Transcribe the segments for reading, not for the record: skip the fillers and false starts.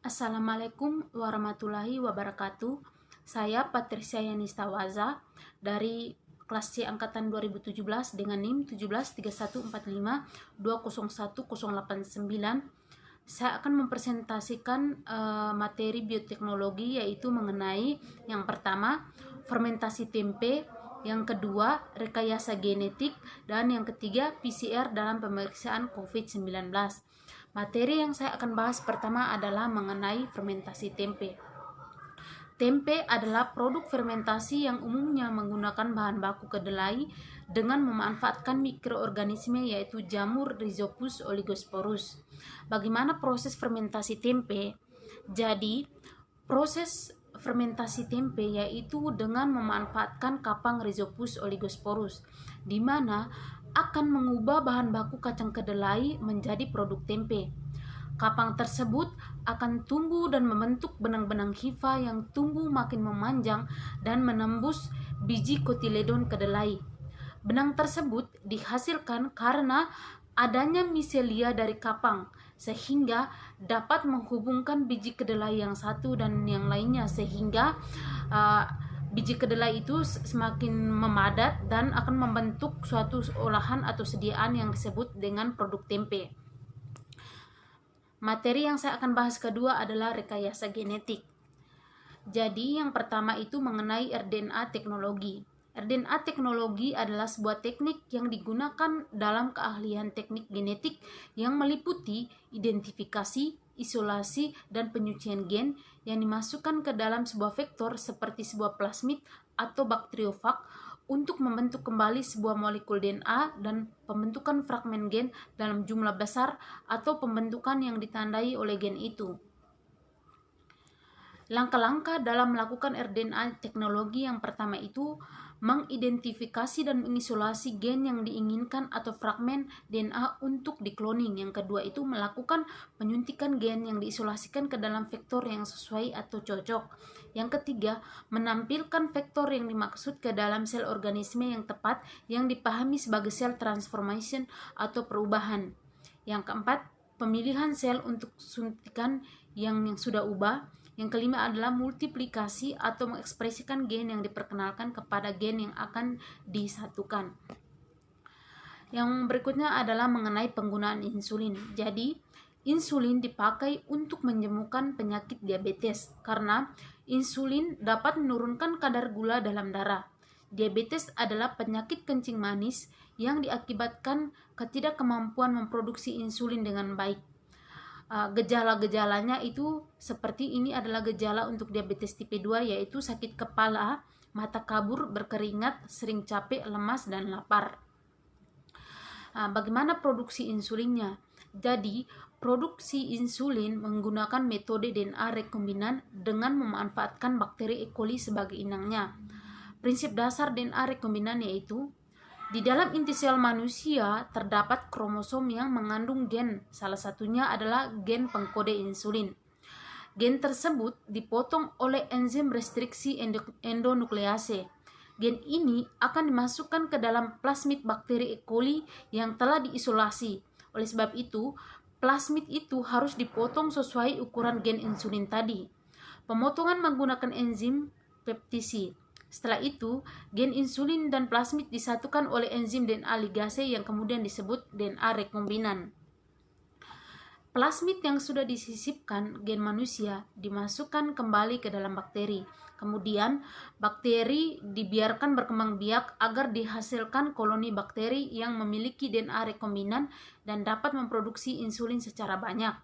Assalamualaikum warahmatullahi wabarakatuh. Saya Patricia Yanistawaza dari kelas C angkatan 2017 dengan NIM 17345201089. Saya akan mempresentasikan materi bioteknologi, yaitu mengenai yang pertama fermentasi tempe, yang kedua rekayasa genetik, dan yang ketiga PCR dalam pemeriksaan COVID-19. Materi yang saya akan bahas pertama adalah mengenai fermentasi tempe. Tempe adalah produk fermentasi yang umumnya menggunakan bahan baku kedelai dengan memanfaatkan mikroorganisme, yaitu jamur Rhizopus oligosporus. Bagaimana proses fermentasi tempe? Jadi, proses fermentasi tempe yaitu dengan memanfaatkan kapang Rhizopus oligosporus, di mana akan mengubah bahan baku kacang kedelai menjadi produk tempe. Kapang tersebut akan tumbuh dan membentuk benang-benang hifa yang tumbuh makin memanjang dan menembus biji kotiledon kedelai. Benang tersebut dihasilkan karena adanya miselia dari kapang, sehingga dapat menghubungkan biji kedelai yang satu dan yang lainnya, sehingga biji kedelai itu semakin memadat dan akan membentuk suatu olahan atau sediaan yang disebut dengan produk tempe. Materi yang saya akan bahas kedua adalah rekayasa genetik. Jadi yang pertama itu mengenai rDNA teknologi. rDNA teknologi adalah sebuah teknik yang digunakan dalam keahlian teknik genetik yang meliputi identifikasi, isolasi, dan penyucian gen yang dimasukkan ke dalam sebuah vektor seperti sebuah plasmid atau bakteriofag untuk membentuk kembali sebuah molekul DNA dan pembentukan fragmen gen dalam jumlah besar atau pembentukan yang ditandai oleh gen itu. Langkah-langkah dalam melakukan rDNA teknologi yang pertama itu mengidentifikasi dan mengisolasi gen yang diinginkan atau fragmen DNA untuk dikloning. Yang kedua itu melakukan penyuntikan gen yang diisolasikan ke dalam vektor yang sesuai atau cocok. Yang ketiga, menampilkan vektor yang dimaksud ke dalam sel organisme yang tepat yang dipahami sebagai sel transformation atau perubahan. Yang keempat, pemilihan sel untuk suntikan yang sudah ubah. Yang kelima adalah multiplikasi atau mengekspresikan gen yang diperkenalkan kepada gen yang akan disatukan. Yang berikutnya adalah mengenai penggunaan insulin. Jadi, insulin dipakai untuk menyembuhkan penyakit diabetes karena insulin dapat menurunkan kadar gula dalam darah. Diabetes adalah penyakit kencing manis yang diakibatkan ketidakmampuan memproduksi insulin dengan baik. Gejala-gejalanya itu seperti ini adalah gejala untuk diabetes tipe 2, yaitu sakit kepala, mata kabur, berkeringat, sering capek, lemas, dan lapar. Bagaimana produksi insulinnya? Jadi, produksi insulin menggunakan metode DNA rekombinan dengan memanfaatkan bakteri E. coli sebagai inangnya. Prinsip dasar DNA rekombinan yaitu di dalam inti sel manusia terdapat kromosom yang mengandung gen. Salah satunya adalah gen pengkode insulin. Gen tersebut dipotong oleh enzim restriksi endonuklease. Gen ini akan dimasukkan ke dalam plasmid bakteri E. coli yang telah diisolasi. Oleh sebab itu, plasmid itu harus dipotong sesuai ukuran gen insulin tadi. Pemotongan menggunakan enzim peptisi. Setelah itu, gen insulin dan plasmid disatukan oleh enzim DNA ligase yang kemudian disebut DNA rekombinan. Plasmid yang sudah disisipkan gen manusia dimasukkan kembali ke dalam bakteri. Kemudian, bakteri dibiarkan berkembang biak agar dihasilkan koloni bakteri yang memiliki DNA rekombinan dan dapat memproduksi insulin secara banyak.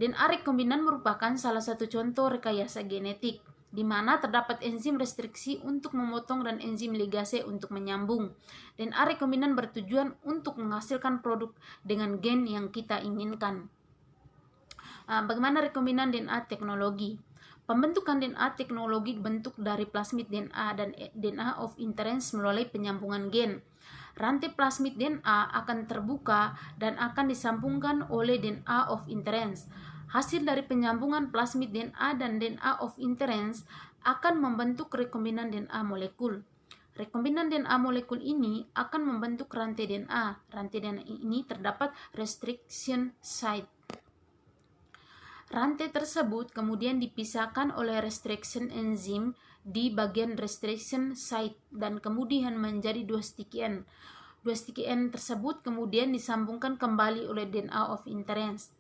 DNA rekombinan merupakan salah satu contoh rekayasa genetik, di mana terdapat enzim restriksi untuk memotong dan enzim ligase untuk menyambung. DNA rekombinan bertujuan untuk menghasilkan produk dengan gen yang kita inginkan. Bagaimana rekombinan DNA teknologi? Pembentukan DNA teknologi dibentuk dari plasmid DNA dan DNA of interest melalui penyambungan gen. Rantai plasmid DNA akan terbuka dan akan disambungkan oleh DNA of interest. Hasil dari penyambungan plasmid DNA dan DNA of interest akan membentuk rekombinan DNA molekul. Rekombinan DNA molekul ini akan membentuk rantai DNA. Rantai DNA ini terdapat restriction site. Rantai tersebut kemudian dipisahkan oleh restriction enzim di bagian restriction site dan kemudian menjadi dua sticky end. Dua sticky end tersebut kemudian disambungkan kembali oleh DNA of interest.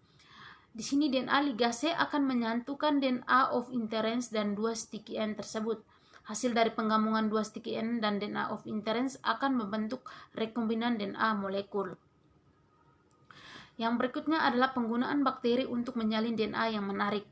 Di sini DNA ligase akan menyatukan DNA of interest dan dua sticky end tersebut. Hasil dari penggabungan dua sticky end dan DNA of interest akan membentuk rekombinan DNA molekul. Yang berikutnya adalah penggunaan bakteri untuk menyalin DNA yang menarik.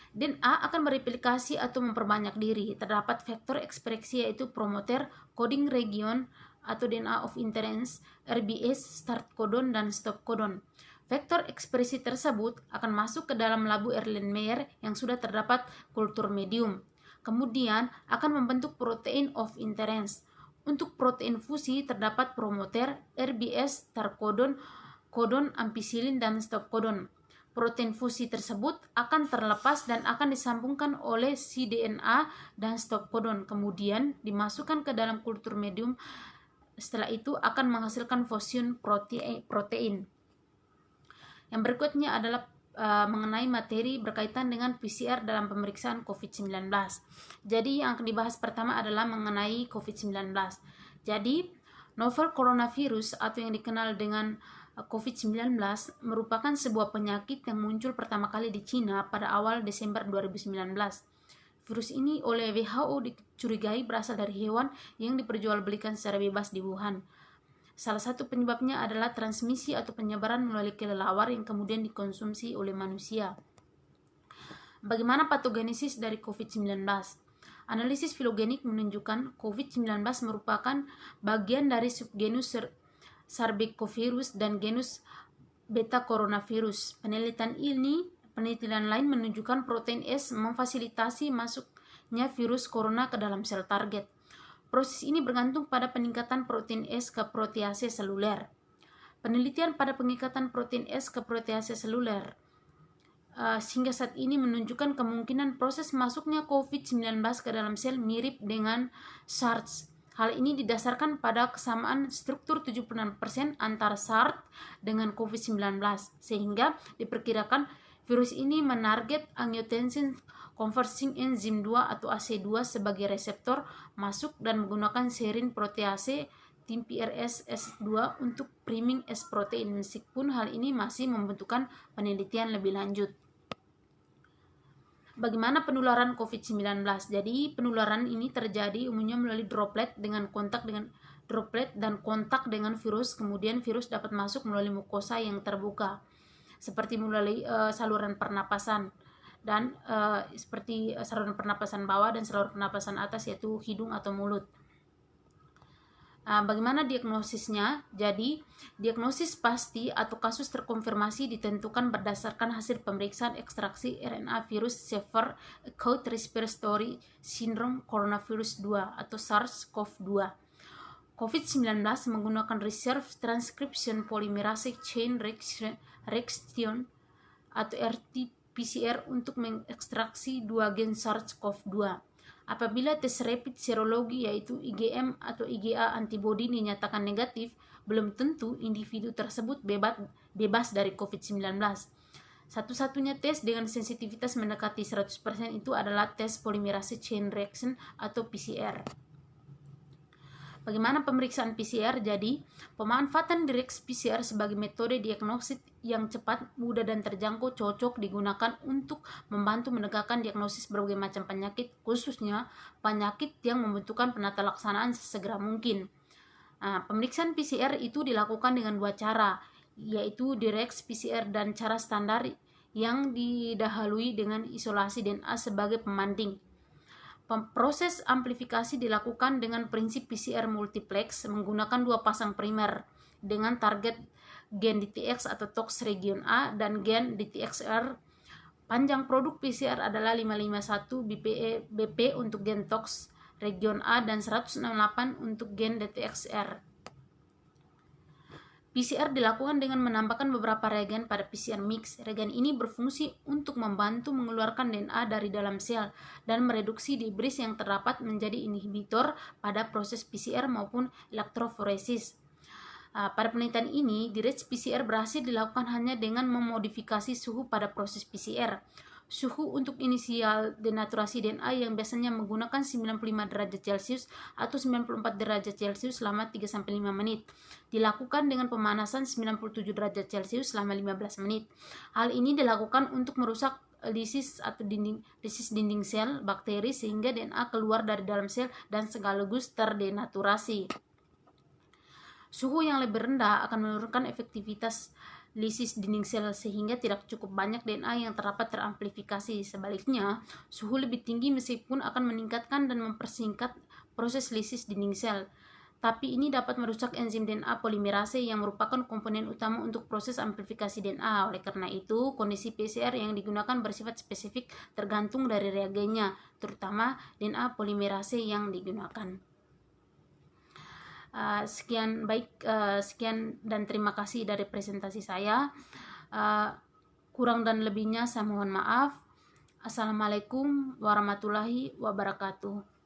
DNA akan mereplikasi atau memperbanyak diri. Terdapat vektor ekspresi yaitu promoter, coding region atau DNA of interest, RBS, start codon, dan stop codon. Vektor ekspresi tersebut akan masuk ke dalam labu Erlenmeyer yang sudah terdapat kultur medium. Kemudian akan membentuk protein of interest. Untuk protein fusi terdapat promoter, RBS, start codon, kodon, ampicillin, dan stop codon. Protein fusi tersebut akan terlepas dan akan disambungkan oleh cDNA dan stop codon, kemudian dimasukkan ke dalam kultur medium. Setelah itu akan menghasilkan fusion protein. Yang berikutnya adalah mengenai materi berkaitan dengan PCR dalam pemeriksaan COVID-19. Jadi yang akan dibahas pertama adalah mengenai COVID-19. Jadi novel coronavirus atau yang dikenal dengan COVID-19 merupakan sebuah penyakit yang muncul pertama kali di Cina pada awal Desember 2019. Virus ini oleh WHO dicurigai berasal dari hewan yang diperjualbelikan secara bebas di Wuhan. Salah satu penyebabnya adalah transmisi atau penyebaran melalui kelelawar yang kemudian dikonsumsi oleh manusia. Bagaimana patogenesis dari COVID-19? Analisis filogenik menunjukkan COVID-19 merupakan bagian dari subgenus Sarbecovirus dan genus Beta coronavirus. Penelitian lain menunjukkan protein S memfasilitasi masuknya virus corona ke dalam sel target. Proses ini bergantung pada peningkatan protein S ke protease seluler. Penelitian pada pengikatan protein S ke protease seluler sehingga saat ini menunjukkan kemungkinan proses masuknya COVID-19 ke dalam sel mirip dengan SARS. Hal ini didasarkan pada kesamaan struktur 76% antara SARS dengan COVID-19, sehingga diperkirakan virus ini menarget angiotensin converting enzyme 2 atau AC2 sebagai reseptor masuk dan menggunakan serin protease TMPRSS S2 untuk priming S protein, meskipun hal ini masih membutuhkan penelitian lebih lanjut. Bagaimana penularan COVID-19? Jadi penularan ini terjadi umumnya melalui droplet dan kontak dengan virus. Kemudian virus dapat masuk melalui mukosa yang terbuka, seperti melalui saluran pernapasan dan seperti saluran pernapasan bawah dan saluran pernapasan atas, yaitu hidung atau mulut. Bagaimana diagnosisnya? Jadi, diagnosis pasti atau kasus terkonfirmasi ditentukan berdasarkan hasil pemeriksaan ekstraksi RNA virus Severe Acute Respiratory Syndrome Coronavirus 2 atau SARS-CoV-2. COVID-19 menggunakan Reserve Transcription Polymerase Chain Reaction atau RT-PCR untuk mengekstraksi dua gen SARS-CoV-2. Apabila tes rapid serologi yaitu IgM atau IgA antibody dinyatakan negatif, belum tentu individu tersebut bebas dari COVID-19. Satu-satunya tes dengan sensitivitas mendekati 100% itu adalah tes polimerase chain reaction atau PCR. Bagaimana pemeriksaan PCR? Jadi, pemanfaatan direct PCR sebagai metode diagnosis yang cepat, mudah, dan terjangkau cocok digunakan untuk membantu menegakkan diagnosis berbagai macam penyakit, khususnya penyakit yang membutuhkan penata laksanaan sesegera mungkin. Pemeriksaan PCR itu dilakukan dengan dua cara, yaitu direct PCR dan cara standar yang didahului dengan isolasi DNA sebagai pembanding. Proses amplifikasi dilakukan dengan prinsip PCR multiplex menggunakan dua pasang primer dengan target gen DTX atau TOX region A dan gen DTXR. Panjang produk PCR adalah 551 BP untuk gen TOX region A dan 168 untuk gen DTXR. PCR dilakukan dengan menambahkan beberapa reagen pada PCR mix. Reagen ini berfungsi untuk membantu mengeluarkan DNA dari dalam sel dan mereduksi debris yang terdapat menjadi inhibitor pada proses PCR maupun elektroforesis. Pada penelitian ini, Direct PCR berhasil dilakukan hanya dengan memodifikasi suhu pada proses PCR. Suhu untuk inisial denaturasi DNA yang biasanya menggunakan 95 derajat Celcius atau 94 derajat Celcius selama 3-5 menit. Dilakukan dengan pemanasan 97 derajat Celcius selama 15 menit. Hal ini dilakukan untuk merusak lisis atau dinding sel bakteri sehingga DNA keluar dari dalam sel dan sekaligus terdenaturasi. Suhu yang lebih rendah akan menurunkan efektivitas lisis dinding sel sehingga tidak cukup banyak DNA yang terdapat teramplifikasi. Sebaliknya, suhu lebih tinggi meskipun akan meningkatkan dan mempersingkat proses lisis dinding sel. Tapi ini dapat merusak enzim DNA polimerase yang merupakan komponen utama untuk proses amplifikasi DNA. Oleh karena itu, kondisi PCR yang digunakan bersifat spesifik tergantung dari reagennya, terutama DNA polimerase yang digunakan. Sekian dan terima kasih dari presentasi saya. Kurang dan lebihnya saya mohon maaf. Assalamualaikum warahmatullahi wabarakatuh.